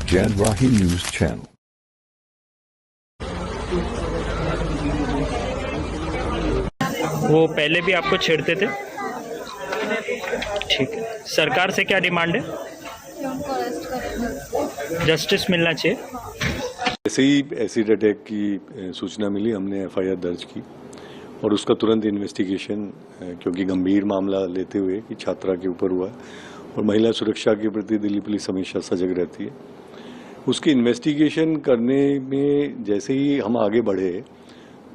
Jadwahi News Channel. वो पहले भी आपको छेड़ते थे? ठीक है, सरकार से क्या डिमांड है? उनको अरेस्ट करें, जस्टिस मिलना चाहिए। जैसे ही एसिड अटैक की सूचना मिली हमने एफआईआर दर्ज की और उसका तुरंत इन्वेस्टिगेशन, क्योंकि गंभीर मामला लेते हुए कि छात्रा के ऊपर हुआ और महिला सुरक्षा के प्रति दिल्ली पुलिस हमेशा सजग रहती है, उसकी इन्वेस्टिगेशन करने में जैसे ही हम आगे बढ़े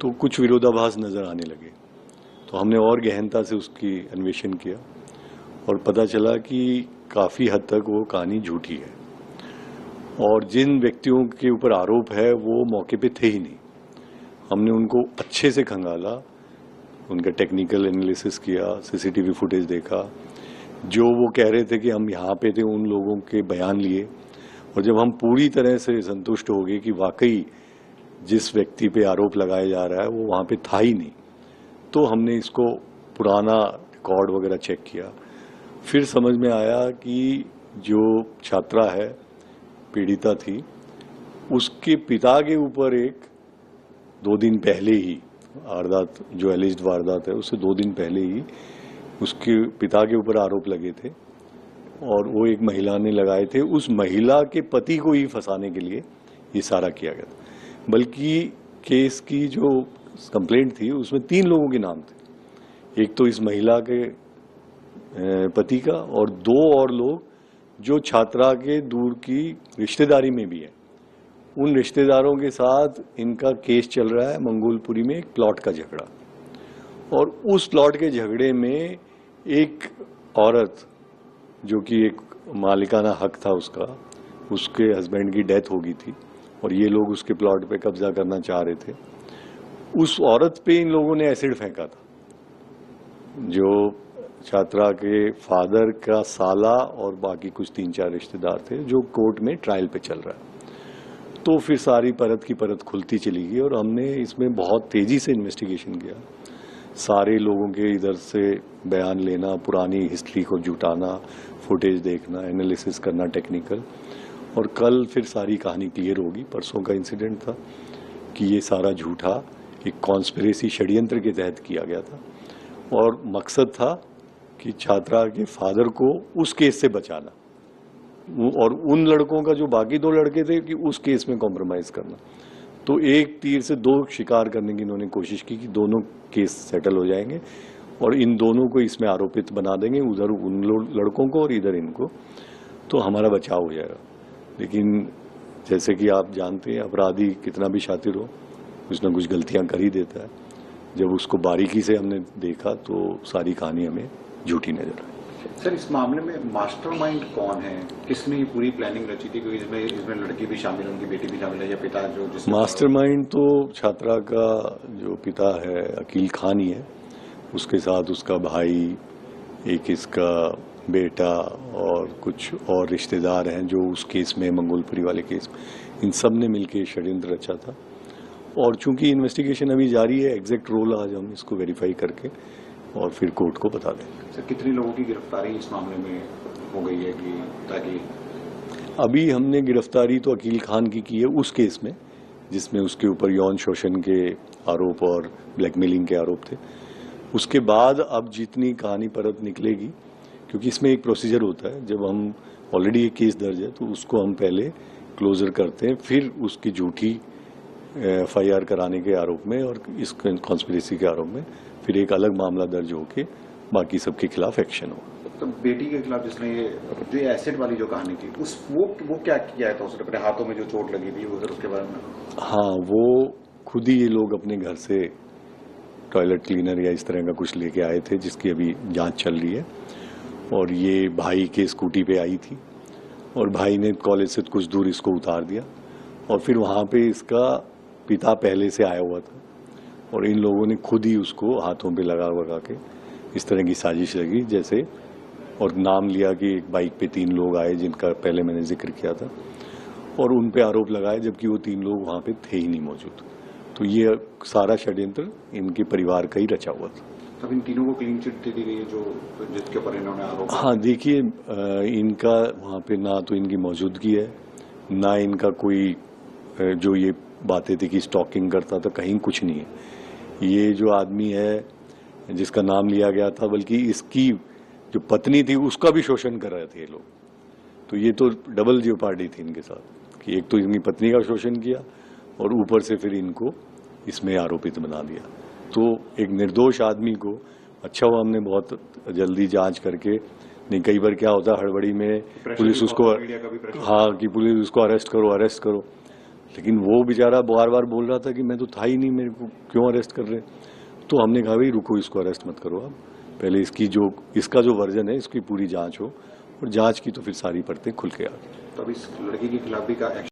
तो कुछ विरोधाभास नजर आने लगे। तो हमने और गहनता से उसकी अन्वेषण किया और पता चला कि काफ़ी हद तक वो कहानी झूठी है और जिन व्यक्तियों के ऊपर आरोप है वो मौके पे थे ही नहीं। हमने उनको अच्छे से खंगाला, उनका टेक्निकल एनालिसिस किया, सीसीटीवी फुटेज देखा, जो वो कह रहे थे कि हम यहाँ पे थे उन लोगों के बयान लिए और जब हम पूरी तरह से संतुष्ट हो गए कि वाकई जिस व्यक्ति पे आरोप लगाया जा रहा है वो वहाँ पे था ही नहीं, तो हमने इसको पुराना रिकॉर्ड वगैरह चेक किया। फिर समझ में आया कि जो छात्रा है, पीड़िता थी, उसके पिता के ऊपर एक 2 दिन पहले ही वारदात, जो एलिज्ड वारदात है उससे 2 दिन पहले ही उसके पिता के ऊपर आरोप लगे थे और वो एक महिला ने लगाए थे। उस महिला के पति को ही फंसाने के लिए ये सारा किया गया था। बल्कि केस की जो कंप्लेंट थी उसमें 3 लोगों के नाम थे, एक तो इस महिला के पति का और 2 और लोग जो छात्रा के दूर की रिश्तेदारी में भी है। उन रिश्तेदारों के साथ इनका केस चल रहा है मंगोलपुरी में, एक प्लॉट का झगड़ा, और उस प्लॉट के झगड़े में एक औरत जो कि एक मालिकाना हक था उसका, उसके हस्बैंड की डेथ हो गई थी और ये लोग उसके प्लॉट पे कब्जा करना चाह रहे थे। उस औरत पे इन लोगों ने एसिड फेंका था। जो छात्रा के फादर का साला और बाकी कुछ 3-4 रिश्तेदार थे जो कोर्ट में ट्रायल पे चल रहा है। तो फिर सारी परत की परत खुलती चली गई और हमने इसमें बहुत तेजी से इन्वेस्टिगेशन किया। सारे लोगों के इधर से बयान लेना, पुरानी हिस्ट्री को जुटाना, फुटेज देखना, एनालिसिस करना टेक्निकल, और कल फिर सारी कहानी क्लियर होगी। परसों का इंसिडेंट था कि ये सारा झूठा एक कॉन्स्पिरेसी षड्यंत्र के तहत किया गया था और मकसद था कि छात्रा के फादर को उस केस से बचाना और उन लड़कों का जो बाकी 2 लड़के थे कि उस केस में कॉम्प्रोमाइज करना। तो एक तीर से 2 शिकार करने की इन्होंने कोशिश की कि दोनों केस सेटल हो जाएंगे और इन दोनों को इसमें आरोपित बना देंगे, उधर उन लड़कों को और इधर इनको, तो हमारा बचाव हो जाएगा। लेकिन जैसे कि आप जानते हैं अपराधी कितना भी शातिर हो, कुछ ना कुछ गलतियां कर ही देता है। जब उसको बारीकी से हमने देखा तो सारी कहानी हमें झूठी नजर आई। सर, इस मामले में मास्टरमाइंड कौन है? किसने ये पूरी प्लानिंग रची थी? क्योंकि इसमें लड़की भी शामिल है, उनकी बेटी भी शामिल है, या पिता जो जिसने मास्टरमाइंड तो छात्रा का जो पिता है अकील खान ही है, उसके साथ उसका भाई, एक इसका बेटा और कुछ और रिश्तेदार हैं जो उस केस में, मंगोलपुरी वाले केस में, इन सब ने मिलकर षड्यंत्र रचा था। और चूंकि इन्वेस्टिगेशन अभी जारी है, एग्जैक्ट रोल आज हम इसको वेरीफाई करके और फिर कोर्ट को बता देंगे। सर, कितने लोगों की गिरफ्तारी इस मामले में हो गई है कि ताकि? अभी हमने गिरफ्तारी तो अकील खान की है उस केस में जिसमें उसके ऊपर यौन शोषण के आरोप और ब्लैकमेलिंग के आरोप थे। उसके बाद अब जितनी कहानी परत निकलेगी, क्योंकि इसमें एक प्रोसीजर होता है, जब हम ऑलरेडी एक केस दर्ज है तो उसको हम पहले क्लोजर करते हैं, फिर उसकी झूठी एफआईआर कराने के आरोप में और इस कॉन्स्पिरेसी के आरोप में फिर एक अलग मामला दर्ज होके बाकी सबके खिलाफ एक्शन हो। तो बेटी के खिलाफ जिसने ये जो एसिड वाली जो कहानी थी, वो क्या किया था उसने? अपने हाथों में जो चोट लगी थी उधर, उसके बारे में? हाँ, वो खुद ही ये लोग अपने घर से टॉयलेट क्लीनर या इस तरह का कुछ लेके आए थे जिसकी अभी जांच चल रही है, और ये भाई के स्कूटी पे आई थी और भाई ने कॉलेज से कुछ दूर इसको उतार दिया और फिर वहां पे इसका पिता पहले से आया हुआ था और इन लोगों ने खुद ही उसको हाथों पे लगा के इस तरह की साजिश लगी जैसे, और नाम लिया कि एक बाइक पे 3 लोग आए जिनका पहले मैंने जिक्र किया था और उन पे आरोप लगाए, जबकि वो 3 लोग वहां पे थे ही नहीं मौजूद। तो ये सारा षड्यंत्र इनके परिवार का ही रचा हुआ था। तब इन तीनों को क्लीन चिट दे दी गई है जो जिसके ऊपर इन्होंने आरोप? हाँ, देखिए, इनका वहाँ पे ना तो इनकी मौजूदगी है, ना इनका कोई जो ये बातें थी कि स्टॉकिंग करता था, कहीं कुछ नहीं है। ये जो आदमी है जिसका नाम लिया गया था, बल्कि इसकी जो पत्नी थी उसका भी शोषण कर रहे थे ये लोग। तो ये तो डबल जेपार्डी थी इनके साथ कि एक तो इनकी पत्नी का शोषण किया और ऊपर से फिर इनको इसमें आरोपित बना दिया। तो एक निर्दोष आदमी को अच्छा हुआ हमने बहुत जल्दी जांच करके, नहीं कई बार क्या होता है हड़बड़ी में पुलिस उसको, हाँ कि पुलिस उसको अरेस्ट करो, लेकिन वो बेचारा बार बार बोल रहा था कि मैं तो था ही नहीं, मेरे को क्यों अरेस्ट कर रहे। तो हमने कहा भाई रुको, इसको अरेस्ट मत करो, आप पहले इसका जो वर्जन है इसकी पूरी जांच हो, और जांच की तो फिर सारी परतें खुल के आ गई। तो अब इस लड़की के खिलाफ भी का